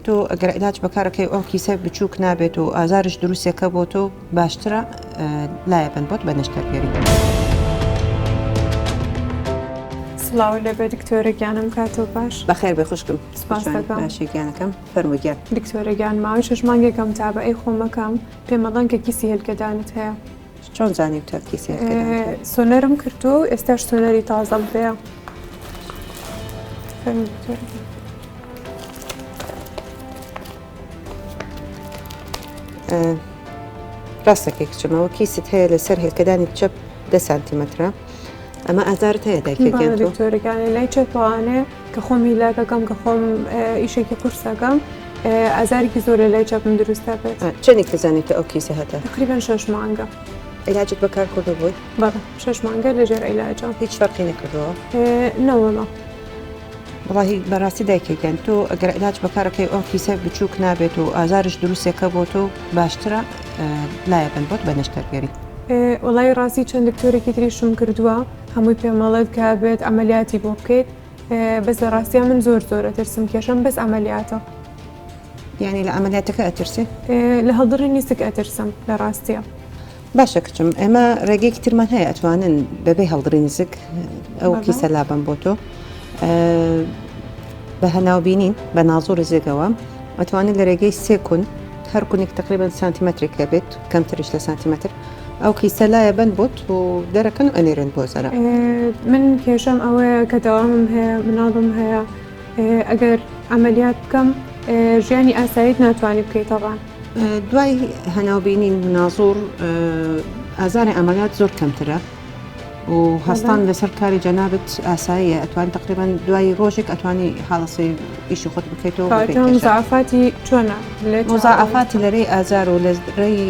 تۆ ئەگەر عیلاج بەکارەکەی ئەو کیسە بچووک نابێت و ئازارش دروستێکە بۆ تۆ باشترە لایە بن بۆت بە نەشتەرگەری. سڵاو لەبێ دکتۆرە گیانم کاتۆ باش. بەخێر بێ خوشکم. سپاس دەکەم. باشی گیانەکەم فەرموویگیان. دکتۆرە گیان ماوەی 6 مانگێکم تابعەی خۆمەکەم پێم دەڵێن کە کیسی هێلکەدانت هەیە. چۆن زانیت تا کیسی هێلکەدانت هەیە؟ سۆنەرم کردو و ئێستاش سۆنەری تازەم هەیە. فەرمووی دکتۆرە گیان. ڕاستەکەی کچمەوە کیست هەیە لەسەر هێلکەدانی چەپ 10 سانتیمەترە. ئەمە ئازارت هەیە دایکێکیان تۆ؟ دکتۆرەکانی لای چەپوانێ کە خۆم هیلاکەکەم کە خۆم ئیشێکی قورسەکەم ئازارێکی زۆر لە لای چەپم دروستە بێت. چەندێک دەزانیت ئەو کیسە هەتا؟ تقریباً 6 مانگە. عیلاجت بەکار کردو بووی؟ بەڵێ 6 مانگە لەژێر عیلاجە. هیچ فەرقی نەکردەوە؟ نەوەڵە. وڵاهی بەڕاستی دایکێکیان تۆ ئەگەر عیلاج بەکارەکەی ئەو کیسە بچووک نابێت و ئازارش دروستێکە بۆ تۆ باشترە لایە بن بۆت بە نەشتەرگەری. وڵای ڕاستی چەند دکتۆرێکی تریشم کردووە هەمووی پێمەڵێت کە بێت ئەمەلیاتی بۆ بکەیت بەس لە ڕاستیان من زۆر ئەترسم کێشم بەس ئەمەلیاتە. یعنی لە ئەمەلیاتەکە ئەترسی؟ لە هەڵدڕی نیستک ئەترسم لە ڕاستیە. باشە کچم ئێمە ڕێگەیەکی ترمان هەیە ئەتوانن بەبێ هەڵدڕی نزیک ئەو کیسە لابن بۆ تۆ بە هەناوبینین بە نازۆر زێگەوە ئەتوانین لە ڕێگەی 3 کون هەر کونێک تقریبا سانتیمەترێکە بێت کەمترش لە سانتیمەتر ئەو کیسە لایە بن بۆت و دەرەکەن و ئەنێرن بۆ زەرە. من کێشەم ئەوەیە کە دەوامم هەیە مناڵم هەیە ئەگەر ئەمەلیات بکەم ژیانی ئاساییت ناتوانانی بکەیت تەڵان. دوای هەناوبینین منازۆر ئازاری ئەمەلیات زۆر کەمترە و هەستان لەسەر کاری جەنابەت ئاساییە ئەتوان تقریبا دوای ڕۆژێک ئەتوانی حاڵەسی ئیشی خۆت بکەیتەوە. مزعفاتی چۆنە؟ مزعفاتی لەرەی ئازار و لە ڕێی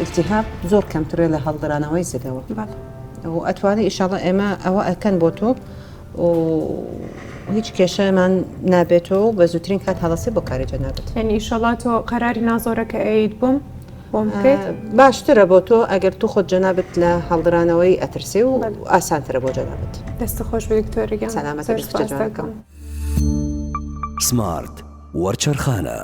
التیهاب زۆر کەمترە لە هەڵدرانەوەی زگەوە و ئەتوانێت ئیشاڵڵا ئێمە ئەوە ئەکەن بۆ تۆ و هیچ کێشەمان نابێتەوە بە زووترین کات هەڵەسی بۆ کاری جەنابەت. یعنی ئیشەڵڵا تۆ قەراری نازۆرەکە ئەیت بۆم باشترە بۆ تۆ ئەگەر تو خۆت جەنابەت لە هەڵدرانەوەی ئەترسێ و ئاسانترە بۆ جەنابەت. دەستە خۆش بێ دکتۆرە گیان. سەلامەت. سپاس دەکەم. سمارت وەرچەرخانە.